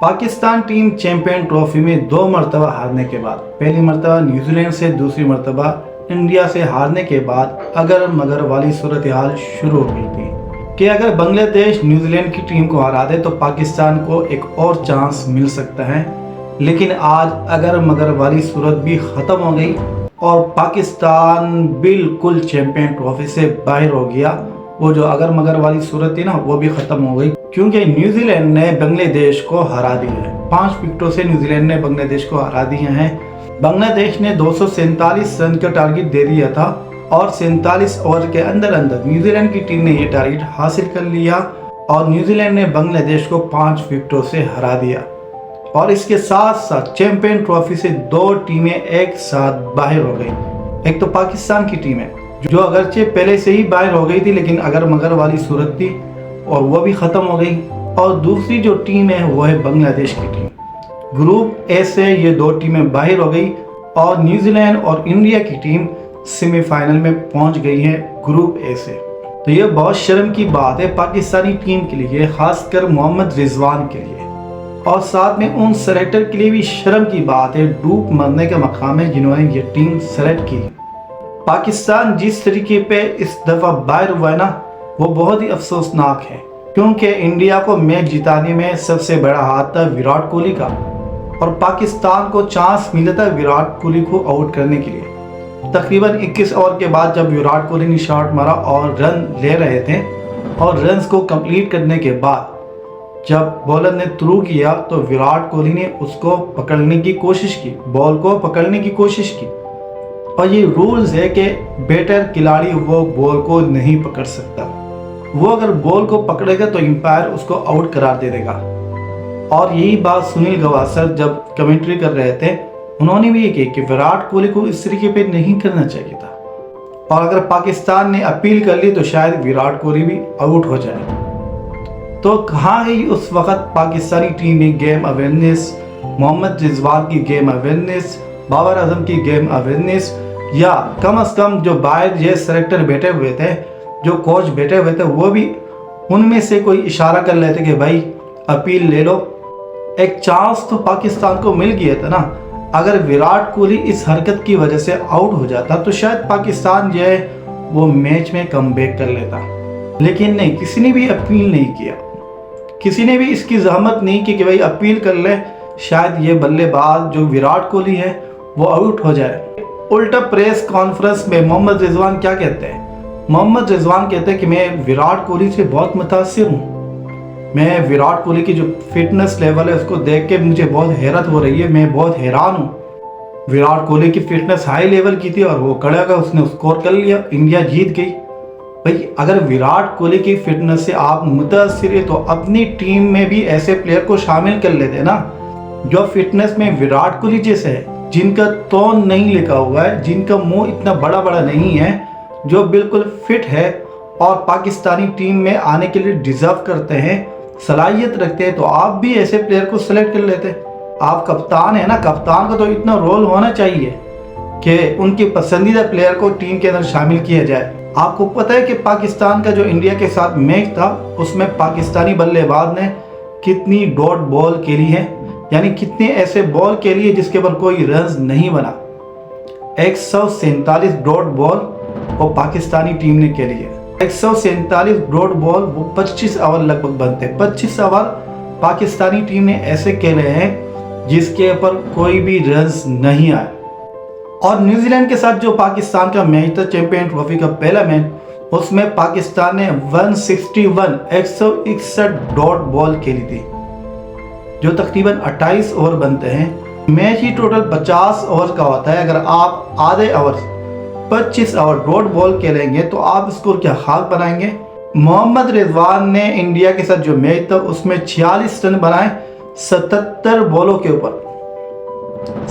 Pakistan team champion trophy में 2 मरतबा हारने के बाद, पहली मरतबा न्यूजीलैंड से, दूसरी मरतबा इंडिया से हारने के बाद अगर मगर वाली सूरत हाल शुरू हो गई थी कि अगर बांग्लादेश न्यूजीलैंड की टीम को हरा दे तो पाकिस्तान को एक और चांस मिल सकता है। लेकिन आज अगर मगर वाली सूरत भी ख़त्म हो गई और पाकिस्तान बिल्कुल चैंपियन ट्रॉफी से बाहर हो गया। वो जो अगर मगर वाली सूरत थी ना, वो भी ख़त्म हो गई क्योंकि न्यूजीलैंड ने बांग्लादेश को हरा दिया है। 5 विकेटों से न्यूजीलैंड ने बांग्लादेश को हरा दिया है। बांग्लादेश ने 247 रन का टारगेट दे दिया था और 47 ओवर के अंदर अंदर न्यूजीलैंड की टीम ने ये टारगेट हासिल कर लिया और न्यूजीलैंड ने बांग्लादेश को 5 विकेटों से हरा दिया। और इसके साथ साथ चैंपियन ट्रॉफी से 2 टीमें एक साथ बाहर हो गई। एक तो पाकिस्तान की टीम है जो अगरचे पहले से ही बाहर हो गई थी, लेकिन अगर मगर वाली सूरत थी और वो भी ख़त्म हो गई। और दूसरी जो टीम है वो है बांग्लादेश की टीम। ग्रुप ए से ये 2 टीमें बाहर हो गई और न्यूजीलैंड और इंडिया की टीम सेमीफाइनल में पहुंच गई है ग्रुप ए से। तो ये बहुत शर्म की बात है पाकिस्तानी टीम के लिए, खासकर मोहम्मद रिजवान के लिए, और साथ में उन सेलेक्टर के लिए भी शर्म की बात है, डूब मरने का मकाम है जिन्होंने ये टीम सेलेक्ट की। पाकिस्तान जिस तरीके पे इस दफ़ा बाहर हुआ है ना, वो बहुत ही अफसोसनाक है क्योंकि इंडिया को मैच जिताने में सबसे बड़ा हाथ था विराट कोहली का और पाकिस्तान को चांस मिला था विराट कोहली को आउट करने के लिए। तकरीबन 21 ओवर के बाद जब विराट कोहली ने शॉट मारा और रन ले रहे थे और रन्स को कंप्लीट करने के बाद जब बॉलर ने थ्रू किया तो विराट कोहली ने उसको पकड़ने की कोशिश की, बॉल को पकड़ने की कोशिश की। और ये रूल्स है कि बेटर खिलाड़ी वो बॉल को नहीं पकड़ सकता। वो अगर बॉल को पकड़ेगा तो एम्पायर उसको आउट करार दे देगा। और यही बात सुनील गावस्कर जब कमेंट्री कर रहे थे, उन्होंने भी ये कही कि विराट कोहली को इस तरीके पे नहीं करना चाहिए था और अगर पाकिस्तान ने अपील कर ली तो शायद विराट कोहली भी आउट हो जाए। तो कहाँ गई उस वक्त पाकिस्तानी टीम में गेम अवेयरनेस, मोहम्मद रिजवान की गेम अवेयरनेस, बाबर आजम की गेम अवेयरनेस, या कम से कम जो बाहर ये सेलेक्टर बैठे हुए थे, जो कोच बैठे हुए थे, वो भी उनमें से कोई इशारा कर लेते कि भाई अपील ले लो। एक चांस तो पाकिस्तान को मिल गया था ना। अगर विराट कोहली इस हरकत की वजह से आउट हो जाता तो शायद पाकिस्तान जो है वो मैच में कमबैक कर लेता, लेकिन नहीं, किसी ने भी अपील नहीं किया। किसी ने भी इसकी जहमत नहीं की कि भाई अपील कर ले, शायद ये बल्लेबाज जो विराट कोहली है वो आउट हो जाए। उल्टा प्रेस कॉन्फ्रेंस में मोहम्मद रिजवान क्या कहते हैं? मोहम्मद रिजवान कहते हैं कि मैं विराट कोहली से बहुत मुतासिर हूँ। मैं विराट कोहली की जो फिटनेस लेवल है उसको देख के मुझे बहुत हैरत हो रही है, मैं बहुत हैरान हूँ। विराट कोहली की फिटनेस हाई लेवल की थी और वो कड़ा का उसने स्कोर कर लिया, इंडिया जीत गई। भाई अगर विराट कोहली की फिटनेस से आप मुतासिर है तो अपनी टीम में भी ऐसे प्लेयर को शामिल कर लेते ना जो फिटनेस में विराट कोहली जैसे है, जिनका तौन नहीं लिखा हुआ है, जिनका मुंह इतना बड़ा बड़ा नहीं है, जो बिल्कुल फिट है और पाकिस्तानी टीम में आने के लिए डिजर्व करते हैं, सलाहियत रखते हैं, तो आप भी ऐसे प्लेयर को सिलेक्ट कर लेते। आप कप्तान है ना, कप्तान का तो इतना रोल होना चाहिए कि उनके पसंदीदा प्लेयर को टीम के अंदर शामिल किया जाए। आपको पता है कि पाकिस्तान का जो इंडिया के साथ मैच था उसमें पाकिस्तानी बल्लेबाज ने कितनी डॉट बॉल खेली है, यानी कितने ऐसे बॉल खेली है जिसके ऊपर कोई रन नहीं बना। 147 डॉट बॉल वो पाकिस्तानी टीम ने खेली है। 147 डॉट बॉल वो 25 ओवर लगभग बनते हैं। 25 ओवर पाकिस्तानी टीम ने ऐसे खेले हैं जिसके ऊपर कोई भी रन नहीं आए। और न्यूजीलैंड के साथ जो पाकिस्तान का मैच था चैंपियन ट्रॉफी का पहला मैच, उसमें पाकिस्तान ने 161 डॉट बॉल खेली थी जो तकरीबन 28 ओवर बनते हैं। मैच ही टोटल 50 ओवर का होता है। अगर आप आधे ओवर 25 ओवर डॉट बॉल खेलेंगे तो आप स्कोर क्या खाक बनाएंगे। मोहम्मद रिजवान ने इंडिया के साथ जो मैच था उसमें 46 रन बनाए 77 बॉलों के ऊपर।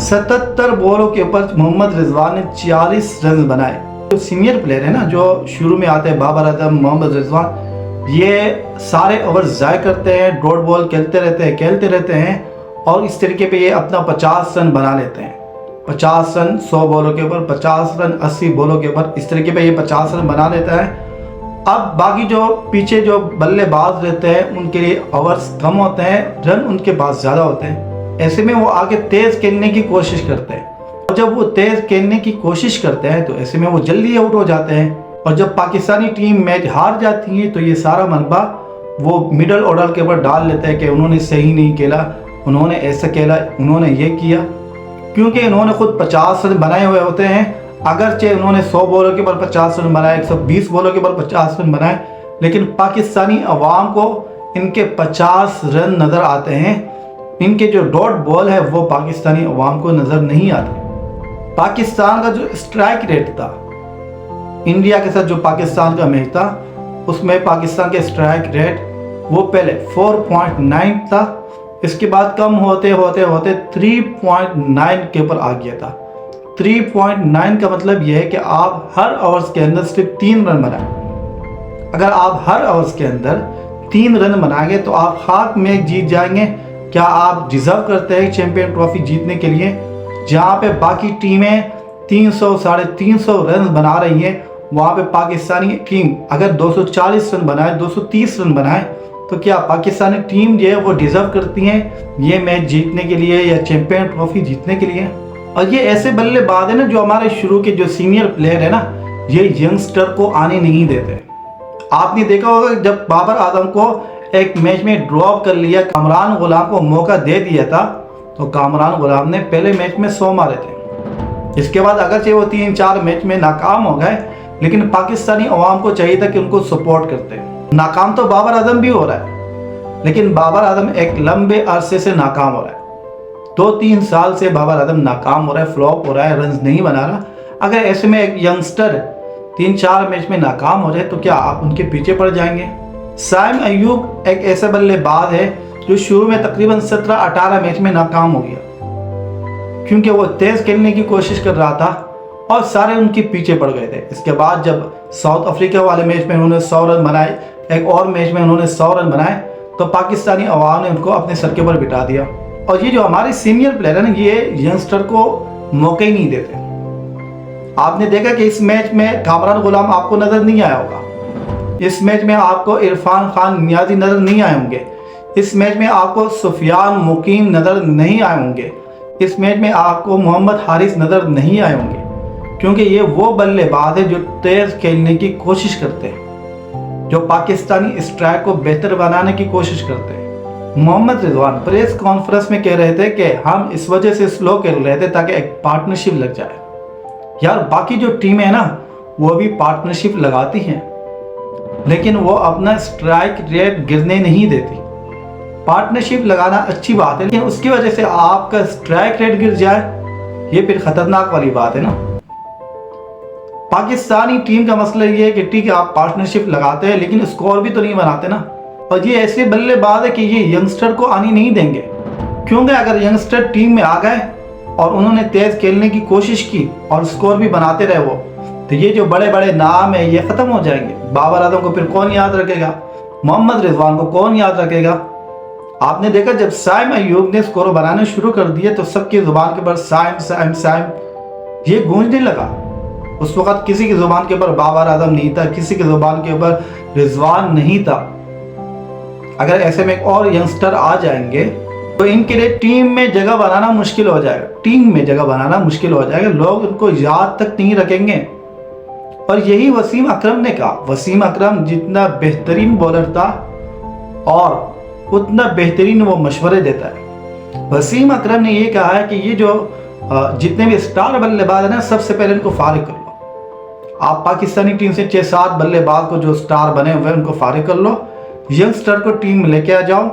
77 बॉलों के ऊपर मोहम्मद रिजवान ने 40 रन बनाए। जो सीनियर प्लेयर है ना, जो शुरू में आते हैं, बाबर आजम, मोहम्मद रिजवान, ये सारे ओवर ज़ाय करते हैं, डॉट बॉल खेलते रहते हैं और इस तरीके पे ये अपना 50 रन बना लेते हैं। 50 रन 100 बॉलों के ऊपर, 50 रन 80 बॉलों के ऊपर, इस तरीके पे ये 50 रन बना लेता है अब बाकी जो पीछे जो बल्लेबाज रहते हैं उनके लिए ओवर्स कम होते हैं, रन उनके पास ज़्यादा होते हैं। ऐसे में वो आगे तेज़ खेलने की कोशिश करते हैं, और जब वो तेज़ खेलने की कोशिश करते हैं तो ऐसे में वो जल्दी आउट हो जाते हैं। और जब पाकिस्तानी टीम मैच हार जाती है तो ये सारा मनबा वो मिडल ऑर्डर के ऊपर डाल लेते हैं कि उन्होंने सही नहीं खेला, उन्होंने ऐसा खेला, उन्होंने ये किया, क्योंकि इन्होंने खुद 50 रन बनाए हुए होते हैं। अगरचे उन्होंने 100 बॉलों के ऊपर 50 रन बनाए, 120 बॉलों के ऊपर 50 रन बनाए, लेकिन पाकिस्तानी अवाम को इनके 50 रन नज़र आते हैं। इनके जो डॉट बॉल है वो पाकिस्तानी अवाम को नज़र नहीं आते। पाकिस्तान का जो स्ट्राइक रेट था, इंडिया के साथ जो पाकिस्तान का मैच था उसमें पाकिस्तान के स्ट्राइक रेट वो पहले 4.9 था, इसके बाद कम होते होते होते 3.9 के ऊपर आ गया था। 3.9 का मतलब यह है कि आप हर ओवर्स के अंदर सिर्फ 3 रन बनाएं। अगर आप हर ओवर्स के अंदर 3 रन बनाएंगे तो आप हाथ मैच जीत जाएंगे। क्या आप डिजर्व करते हैं चैंपियन ट्रॉफी जीतने के लिए? जहाँ पे बाकी टीमें 300 साढ़े 300 रन बना रही हैं, वहाँ पे पाकिस्तानी टीम अगर 240 रन बनाए, 230 रन बनाए, तो क्या पाकिस्तानी टीम जो है वो डिजर्व करती हैं ये मैच जीतने के लिए या चैंपियन ट्रॉफी जीतने के लिए? और ये ऐसे बल्लेबाज है ना जो हमारे शुरू के जो सीनियर प्लेयर है ना, ये यंगस्टर को आने नहीं देते। आपने देखा होगा जब बाबर आजम को एक मैच में ड्रॉप कर लिया, कामरान गुलाम को मौका दे दिया था, तो कामरान गुलाम ने पहले मैच में 100 मारे थे। इसके बाद अगरचे वो 3-4 मैच में नाकाम हो गए, लेकिन पाकिस्तानी अवाम को चाहिए था कि उनको सपोर्ट करते। नाकाम तो बाबर आजम भी हो रहा है, लेकिन बाबर आजम एक लंबे अरसे से नाकाम हो रहा है। 2-3 साल से बाबर आजम नाकाम हो रहा है, फ्लॉप हो रहा है, रन नहीं बना रहा। अगर ऐसे में एक यंगस्टर 3-4 मैच में नाकाम हो जाए तो क्या आप उनके पीछे पड़ जाएंगे? साइम अयूब एक ऐसा बल्लेबाज है जो शुरू में तकरीबन 17-18 मैच में नाकाम हो गया, क्योंकि वो तेज खेलने की कोशिश कर रहा था और सारे उनके पीछे पड़ गए थे। इसके बाद जब साउथ अफ्रीका वाले मैच में उन्होंने 100 रन बनाए, एक और मैच में उन्होंने 100 रन बनाए, तो पाकिस्तानी अवाम ने उनको अपने सर के ऊपर बिठा दिया। और ये जो हमारे सीनियर प्लेयर है ना, ये यंगस्टर को मौके ही नहीं देते। आपने देखा कि इस मैच में कामरान गुलाम आपको नजर नहीं आया होगा, इस मैच में आपको इरफान खान नियाजी नजर नहीं आए होंगे, इस मैच में आपको सुफियान मुकीम नजर नहीं आए होंगे, इस मैच में आपको मोहम्मद हारिस नजर नहीं आए होंगे, क्योंकि ये वो बल्लेबाज है जो तेज खेलने की कोशिश करते हैं, जो पाकिस्तानी स्ट्राइक को बेहतर बनाने की कोशिश करते हैं। मोहम्मद रिजवान प्रेस कॉन्फ्रेंस में कह रहे थे कि हम इस वजह से स्लो खेल रहे थे ताकि एक पार्टनरशिप लग जाए। यार बाकी जो टीमें हैं ना वो भी पार्टनरशिप लगाती हैं, लेकिन वो अपना स्ट्राइक रेट गिरने नहीं देती। पार्टनरशिप लगाना अच्छी बात है, लेकिन उसकी वजह से आपका स्ट्राइक रेट गिर जाए, ये फिर खतरनाक वाली बात है ना। पाकिस्तानी टीम का मसला ये है कि ठीक है आप पार्टनरशिप लगाते हैं लेकिन स्कोर भी तो नहीं बनाते ना। और ये ऐसे बल्लेबाज है कि ये यंगस्टर को आनी नहीं देंगे, क्योंकि अगर यंगस्टर टीम में आ गए और उन्होंने तेज खेलने की कोशिश की और स्कोर भी बनाते रहे वो, तो ये जो बड़े बड़े नाम है ये खत्म हो जाएंगे। बाबर आजम को फिर कौन याद रखेगा, मोहम्मद रिजवान को कौन याद रखेगा? आपने देखा जब साइम अयूब ने स्कोर बनाने शुरू कर दिए तो सबकी जुबान के ऊपर साइम साइम साइम ये गूंजने लगा। उस वक्त किसी की जुबान के ऊपर बाबर आजम नहीं था, किसी की जुबान के ऊपर रिजवान नहीं था। अगर ऐसे में एक और यंगस्टर आ जाएंगे तो इनके लिए टीम में जगह बनाना मुश्किल हो जाएगा, टीम में जगह बनाना मुश्किल हो जाएगा, लोग उनको याद तक नहीं रखेंगे। और यही वसीम अकरम ने कहा। वसीम अकरम जितना बेहतरीन बॉलर था और उतना बेहतरीन वो मशवरे देता है। वसीम अकरम ने ये कहा है कि ये जो जितने भी स्टार बल्लेबाज है ना, सबसे पहले इनको फारिग कर लो। आप पाकिस्तानी टीम से 6-7 बल्लेबाज को जो स्टार बने हुए उनको फारिग कर लो, यंगस्टर को टीम में लेके आ जाओ।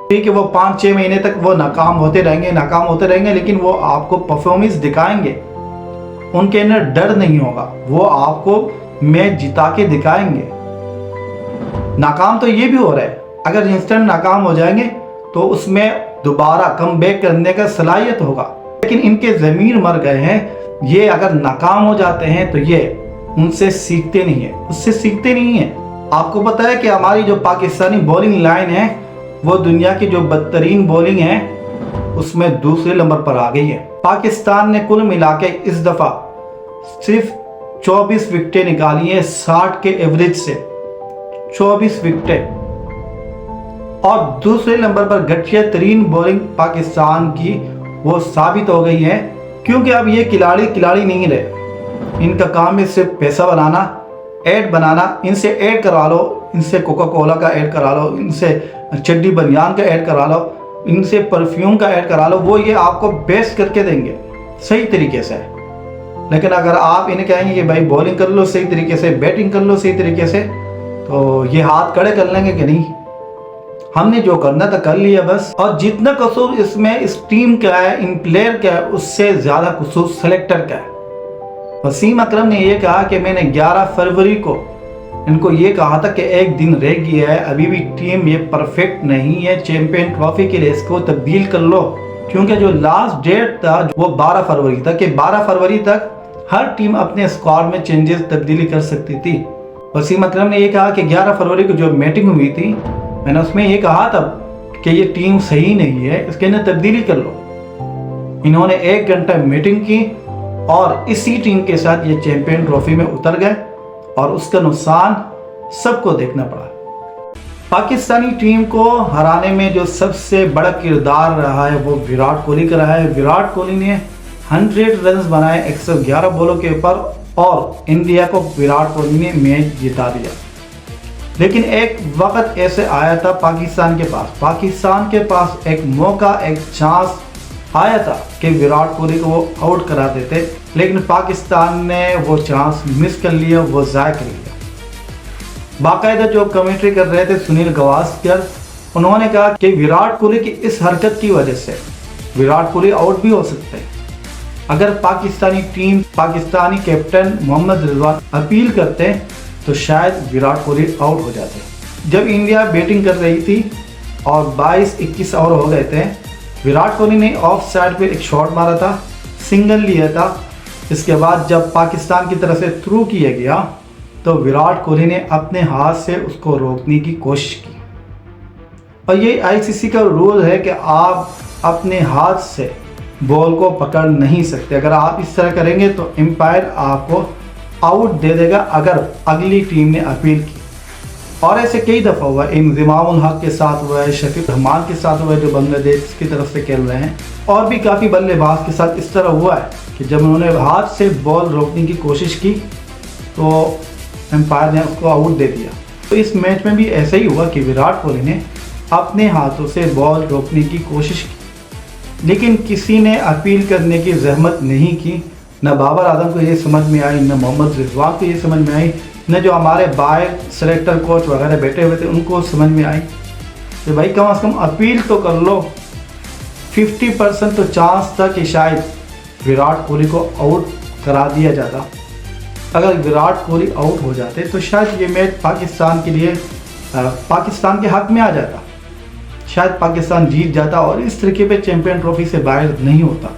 ठीक है वो 5-6 महीने तक वो नाकाम होते रहेंगे, लेकिन वो आपको परफॉर्मेंस दिखाएंगे, उनके अंदर डर नहीं होगा, वो आपको मैच जिता के दिखाएंगे। नाकाम तो ये भी हो रहा है, अगर यंगस्टर नाकाम हो जाएंगे तो उसमें दोबारा कमबैक करने का सलाहियत होगा, लेकिन इनके ज़मीर मर गए हैं। ये अगर नाकाम हो जाते हैं तो ये उनसे सीखते नहीं है, उससे सीखते नहीं है। आपको पता है कि हमारी जो पाकिस्तानी बॉलिंग लाइन है वो दुनिया की जो बदतरीन बॉलिंग है उसमें दूसरे नंबर पर आ गई है। पाकिस्तान ने कुल मिला के इस दफा सिर्फ 24 विकेटें निकाली हैं 60 के एवरेज से, 24 विकेटें। और दूसरे नंबर पर घटिया तरीन बॉलिंग पाकिस्तान की वो साबित हो गई है, क्योंकि अब ये खिलाड़ी नहीं रहे। इनका काम है सिर्फ पैसा बनाना, ऐड बनाना। इनसे ऐड करवा लो, इनसे कोका कोला का ऐड करा लो, इनसे चड्डी बनियान का ऐड करा लो, इनसे परफ्यूम का ऐड करा लो, वो ये आपको बेस्ट करके देंगे सही तरीके से। लेकिन अगर आप इन्हें कहेंगे कि भाई बॉलिंग कर लो सही तरीके से, बैटिंग कर लो सही तरीके से, तो ये हाथ खड़े कर लेंगे कि नहीं, हमने जो करना था कर लिया बस। और जितना कसूर इसमें इस टीम का है, इन प्लेयर का है, उससे ज्यादा कसूर सेलेक्टर का है। वसीम अकरम ने यह कहा कि मैंने 11 फरवरी को इनको ये कहा था कि एक दिन रह गया है, अभी भी टीम ये परफेक्ट नहीं है चैंपियन ट्रॉफी के लिए, इसको तब्दील कर लो। क्योंकि जो लास्ट डेट था वो 12 फरवरी था कि 12 फरवरी तक हर टीम अपने स्क्वाड में चेंजेस तब्दीली कर सकती थी। वसीम अकरम ने यह कहा कि 11 फरवरी को जो मीटिंग हुई थी, मैंने उसमें ये कहा था कि ये टीम सही नहीं है, इसके अंदर तब्दीली कर लो। इन्होंने 1 घंटा मीटिंग की और इसी टीम के साथ ये चैंपियन ट्रॉफी में उतर गए और उसका नुकसान सबको देखना पड़ा। पाकिस्तानी टीम को हराने में जो सबसे बड़ा किरदार रहा है वो विराट कोहली का रहा है। विराट कोहली ने 100 रन बनाए 111 बॉलों के ऊपर और इंडिया को विराट कोहली ने मैच जिता दिया। लेकिन एक वक्त ऐसे आया था पाकिस्तान के पास एक मौका, एक चांस आया था कि विराट कोहली को वो आउट करा देते, लेकिन पाकिस्तान ने वो चांस मिस कर लिया, वो ज़ाया कर लिया। बाकायदा जो कमेंट्री कर रहे थे सुनील गावस्कर, उन्होंने कहा कि विराट कोहली की इस हरकत की वजह से विराट कोहली आउट भी हो सकते हैं। अगर Pakistani team, Pakistani captain Mohammad Rizwan appeal करते तो शायद विराट कोहली आउट हो जाते। जब इंडिया बैटिंग कर रही थी और 22-21 ओवर हो गए थे, विराट कोहली ने ऑफ साइड पे एक शॉट मारा था, सिंगल लिया था। इसके बाद जब पाकिस्तान की तरफ से थ्रू किया गया तो विराट कोहली ने अपने हाथ से उसको रोकने की कोशिश की। और ये आईसीसी का रूल है कि आप अपने हाथ से बॉल को पकड़ नहीं सकते। अगर आप इस तरह करेंगे तो एम्पायर आपको आउट दे देगा अगर अगली टीम ने अपील की। और ऐसे कई दफ़ा हुआ, इंज़िमामुल हक के साथ हुआ है, शफीक रहमान के साथ हुआ है जो बांग्लादेश की तरफ से खेल रहे हैं, और भी काफ़ी बल्लेबाज के साथ इस तरह हुआ है कि जब उन्होंने हाथ से बॉल रोकने की कोशिश की तो एम्पायर ने उसको आउट दे दिया। तो इस मैच में भी ऐसा ही हुआ कि विराट कोहली ने अपने हाथों से बॉल रोकने की कोशिश की, लेकिन किसी ने अपील करने की जहमत नहीं की। न बाबर आजम को ये समझ में आई, न मोहम्मद रिजवान को ये समझ में आई, न जो हमारे बाहर सेलेक्टर कोच वगैरह बैठे हुए थे उनको समझ में आई कि भाई कम से कम अपील तो कर लो। 50% तो चांस था कि शायद विराट कोहली को आउट करा दिया जाता। अगर विराट कोहली आउट हो जाते तो शायद ये मैच पाकिस्तान के लिए, पाकिस्तान के हक में आ जाता, शायद पाकिस्तान जीत जाता और इस तरीके पे चैंपियन ट्रॉफी से बाहर नहीं होता।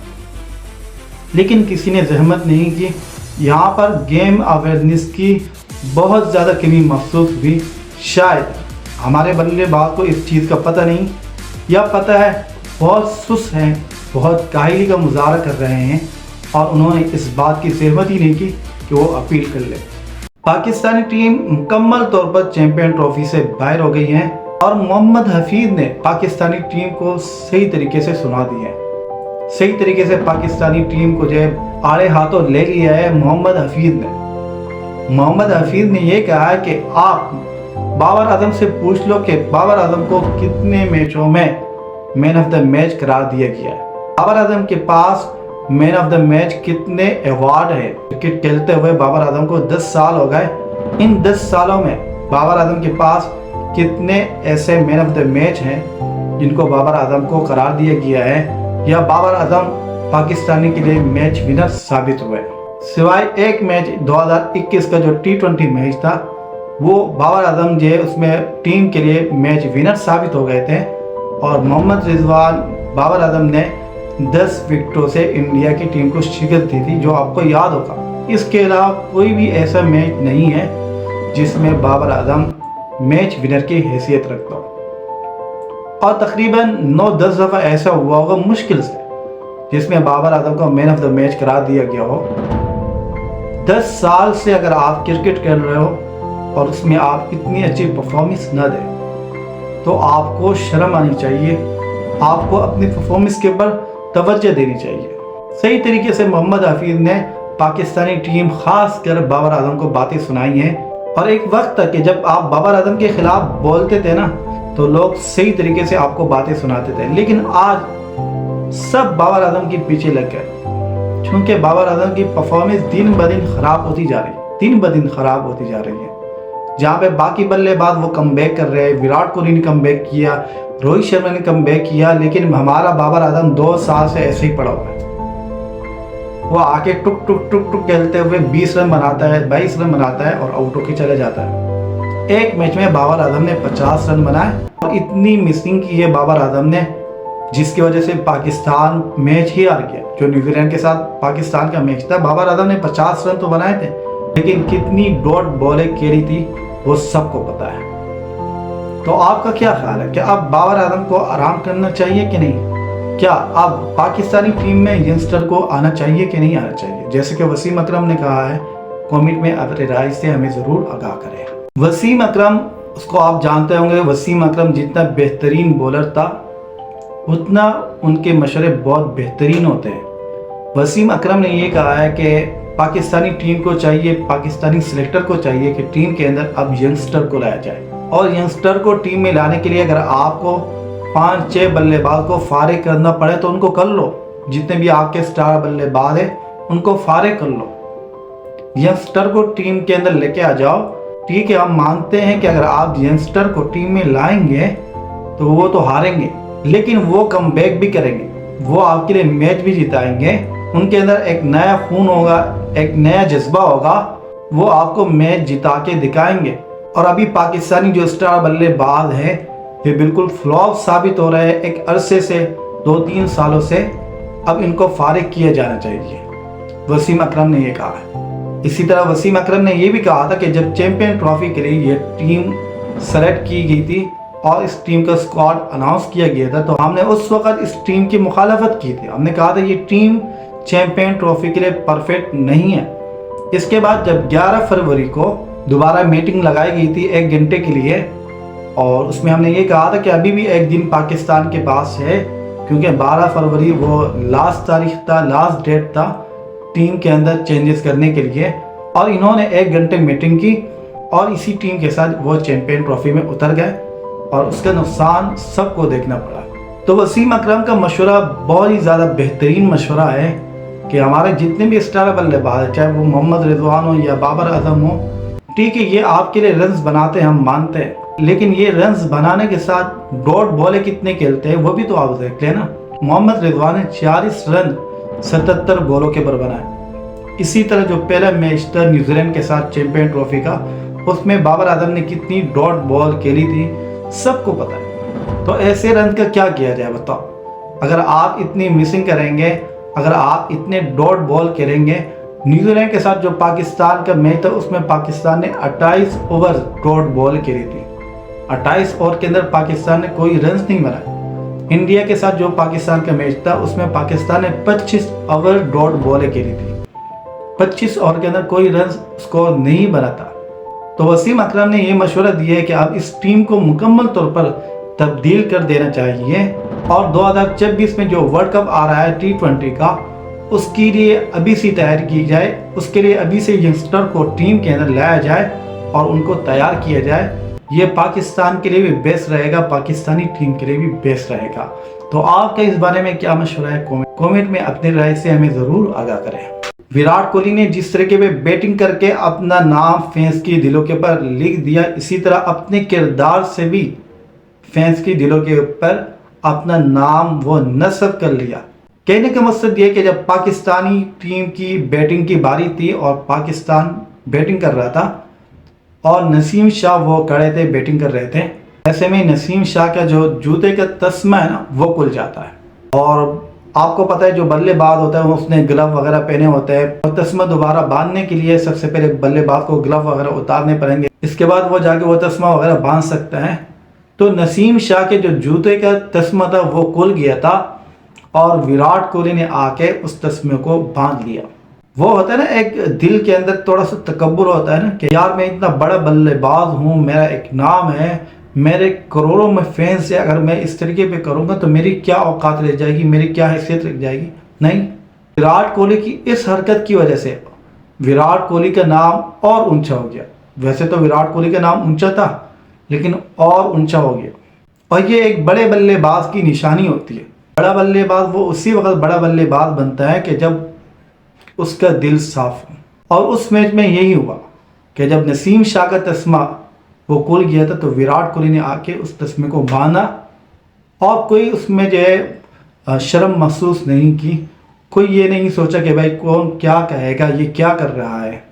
लेकिन किसी ने जहमत नहीं की। यहाँ पर गेम अवेयरनेस की बहुत ज़्यादा कमी महसूस हुई। शायद हमारे बल्लेबाज को इस चीज़ का पता नहीं, या पता है बहुत सुस्त हैं, बहुत काहिली का मुजाहरा कर रहे हैं और उन्होंने इस बात की सहमति नहीं की कि वो अपील कर ले। पाकिस्तानी टीम मुकम्मल तौर पर चैंपियन ट्रॉफी से बाहर हो गई है और मोहम्मद हफीज ने पाकिस्तानी टीम को सही तरीके से सुना दिया है। सही तरीके से पाकिस्तानी टीम को जो है आड़े हाथों ले लिया है मोहम्मद हफीज ने। मोहम्मद हफीज ने यह कहा है कि आप बाबर आजम से पूछ लो कि बाबर आजम को कितने मैचों में मैन ऑफ द मैच करार दिया गया है। बाबर आजम के पास मैन ऑफ द मैच कितने अवार्ड है। क्रिकेट खेलते हुए बाबर आजम को 10 साल हो गए। इन 10 सालों में बाबर आजम के पास कितने ऐसे मैन ऑफ द मैच हैं जिनको बाबर आजम को करार दिया गया है, या बाबर आजम पाकिस्तानी के लिए मैच विनर साबित हुए। सिवाय एक मैच 2021 का जो T20 मैच था, वो बाबर आजम जो है उसमें टीम के लिए मैच विनर साबित हो गए थे और मोहम्मद रिजवान, बाबर आजम ने 10 विकेटों से इंडिया की टीम को शिकस्त दी थी, जो आपको याद होगा। इसके अलावा कोई भी ऐसा मैच नहीं है जिसमें बाबर आजम मैच विनर की हैसियत रखता हो। और तकरीबन 9-10 दफ़ा ऐसा हुआ होगा मुश्किल से जिसमें बाबर आजम को मैन ऑफ द मैच करार दिया गया हो। 10 साल से अगर आप क्रिकेट खेल रहे हो और उसमें आप इतनी अच्छी परफॉर्मेंस न दें तो आपको शर्म आनी चाहिए, आपको अपनी परफॉर्मेंस के ऊपर तवज्जो देनी चाहिए। सही तरीके से मोहम्मद हफीज ने पाकिस्तानी टीम खास कर बाबर आजम को बातें सुनाई हैं। और एक वक्त तक कि जब आप बाबर आजम के खिलाफ बोलते थे ना तो लोग सही तरीके से आपको बातें सुनाते थे, लेकिन आज सब बाबर आजम के पीछे लग गए क्योंकि बाबर आजम की परफॉर्मेंस दिन ब दिन खराब होती जा रही है, दिन ब दिन खराब होती जा रही है। जहाँ पे बाकी बल्लेबाज वो कमबैक कर रहे हैं, विराट कोहली ने कमबैक किया, रोहित शर्मा ने कमबैक किया, लेकिन हमारा बाबर आजम 2 साल से ऐसे ही पड़ा हुआ है। वो आके टुक टुक टुक टुक खेलते हुए 20 रन बनाता है, 22 रन बनाता है और आउट होके चले जाता है। एक मैच में बाबर आजम ने 50 रन बनाए और इतनी मिसिंग की है बाबर आजम ने, जिसकी वजह से पाकिस्तान मैच ही हार गया। जो न्यूजीलैंड के साथ पाकिस्तान का मैच था, बाबर आजम ने 50 रन तो बनाए थे, लेकिन कितनी डॉट बॉलें खेली थी वो सबको पता है। तो आपका क्या ख्याल है, क्या अब बाबर आजम को आराम करना चाहिए कि नहीं? क्या अब पाकिस्तानी टीम में यंगस्टर को आना चाहिए कि नहीं आना चाहिए? जैसे कि वसीम अकरम ने कहा है, कमेंट में अपनी राय से हमें ज़रूर आगाह करें। वसीम अकरम, उसको आप जानते होंगे, वसीम अकरम जितना बेहतरीन बॉलर था उतना उनके मशवरे बहुत बेहतरीन होते हैं। वसीम अकरम ने ये कहा है कि पाकिस्तानी टीम को चाहिए, पाकिस्तानी सिलेक्टर को चाहिए कि टीम के अंदर अब यंगस्टर को लाया जाए। और यंगस्टर को टीम में लाने के लिए अगर आपको 5-6 बल्लेबाज को फारिग करना पड़े तो उनको कर लो। जितने भी आपके स्टार बल्लेबाज हैं उनको फारिग कर लो, यंगस्टर को टीम के अंदर लेके आ जाओ। ठीक है, हम मानते हैं कि अगर आप यंगस्टर को टीम में लाएंगे तो वो तो हारेंगे, लेकिन वो कमबैक भी करेंगे, वो आपके लिए मैच भी जिताएंगे। उनके अंदर एक नया खून होगा, एक नया जज्बा होगा, वो आपको मैच जिता के दिखाएंगे। और अभी पाकिस्तानी जो स्टार बल्लेबाज हैं ये बिल्कुल फ्लॉप साबित हो रहे हैं एक अरसे से, 2-3 सालों से। अब इनको फारिग किया जाना चाहिए, वसीम अकरम ने ये कहा है। इसी तरह वसीम अकरम ने ये भी कहा था कि जब चैंपियन ट्रॉफी के लिए ये टीम सेलेक्ट की गई थी और इस टीम का स्क्वाड अनाउंस किया गया था तो हमने उस वक्त इस टीम की मुखालफत की थी। हमने कहा था ये टीम चैंपियन ट्रॉफी के लिए परफेक्ट नहीं है। इसके बाद जब 11 फरवरी को दोबारा मीटिंग लगाई गई थी 1 घंटे के लिए, और उसमें हमने ये कहा था कि अभी भी एक दिन पाकिस्तान के पास है, क्योंकि 12 फरवरी वो लास्ट तारीख था, लास्ट डेट था टीम के अंदर चेंजेस करने के लिए। और इन्होंने 1 घंटे मीटिंग की और इसी टीम के साथ वो चैंपियन ट्रॉफी में उतर गए और उसका नुकसान सबको देखना पड़ा। तो वसीम अकरम का मशवरा बहुत ही ज़्यादा बेहतरीन मशवरा है कि हमारे जितने भी स्टार बल्लेबाज, चाहे वो मोहम्मद रिजवान हो या बाबर आजम हो, ठीक है ये आपके लिए रन्स बनाते हैं, हम मानते हैं, लेकिन ये रन्स बनाने के साथ डॉट बॉलें कितने खेलते हैं वो भी तो आप देख लेना। मोहम्मद रिजवान ने 40 रन 77 बॉलों के ऊपर बनाए। इसी तरह जो पहला मैच था न्यूजीलैंड के साथ चैंपियन ट्रॉफी का, उसमें बाबर आजम ने कितनी डॉट बॉल खेली थी सबको पता है। तो ऐसे रन का क्या किया जाए बताओ? अगर आप इतनी मिसिंग करेंगे, अगर आप इतने डॉट बॉल करेंगे। न्यूजीलैंड के साथ जो पाकिस्तान का मैच था उसमें पाकिस्तान ने 28 ओवर डॉट बॉल खेली थी। 28 ओवर के अंदर पाकिस्तान ने कोई रन नहीं बनाए। इंडिया के साथ जो पाकिस्तान का मैच था उसमें पाकिस्तान ने 25 ओवर डॉट बॉलें खेली थी। 25 ओवर के अंदर कोई रन स्कोर नहीं बना था। तो वसीम अकरम ने यह मशवरा दिया है कि अब इस टीम को मुकम्मल तौर पर तब्दील कर देना चाहिए और 2026 में जो वर्ल्ड कप आ रहा है T20 का, उसके लिए अभी से तैयारी की जाए। उसके लिए अभी से यंगस्टर को टीम के अंदर लाया जाए और उनको तैयार किया जाए। ये पाकिस्तान के लिए भी बेस्ट रहेगा, पाकिस्तानी टीम के लिए भी बेस्ट रहेगा। तो आपका इस बारे में क्या मशवरा है? कमेंट में अपनी राय से हमें ज़रूर आगाह करें। विराट कोहली ने जिस तरीके में बैटिंग करके अपना नाम फैंस की दिलों के ऊपर लिख दिया, इसी तरह अपने किरदार से भी फैंस की दिलों के ऊपर अपना नाम वो नस्ब कर लिया। कहने का मकसद ये कि जब पाकिस्तानी टीम की बैटिंग की बारी थी और पाकिस्तान बैटिंग कर रहा था और नसीम शाह वो खड़े थे, बैटिंग कर रहे थे, ऐसे में नसीम शाह का जो जूते का तस्मा है ना वो खुल जाता है। और आपको पता है जो बल्लेबाज होता है उसने ग्लव वगैरह पहने होते हैं और तस्मा दोबारा बांधने के लिए सबसे पहले बल्लेबाज को ग्लव वगैरह उतारने पड़ेंगे, इसके बाद वो जाके वो तस्मा वगैरह बांध सकता है। तो नसीम शाह के जो जूते का तस्मा था वो खुल गया था और विराट कोहली ने आके उस तस्मे को बांध लिया। वो होता है ना, एक दिल के अंदर थोड़ा सा तकब्बुर होता है ना कि यार मैं इतना बड़ा बल्लेबाज हूँ, मेरा एक नाम है, मेरे करोड़ों में फैंस है, अगर मैं इस तरीके पे करूँगा तो मेरी क्या औकात रह जाएगी, मेरी क्या हैसियत रह जाएगी। नहीं, विराट कोहली की इस हरकत की वजह से विराट कोहली का नाम और ऊंचा हो गया। वैसे तो विराट कोहली का नाम ऊंचा था, लेकिन और ऊंचा हो गया। और ये एक बड़े बल्लेबाज की निशानी होती है। बड़ा बल्लेबाज वो उसी वक्त बड़ा बल्लेबाज बनता है कि जब उसका दिल साफ हो। और उस मैच में यही हुआ कि जब नसीम शाह का तस्मा वो खुल गया था तो विराट कोहली ने आके उस तस्मे को बांधा और कोई उसमें जो है शर्म महसूस नहीं की। कोई ये नहीं सोचा कि भाई कौन क्या कहेगा, ये क्या कर रहा है।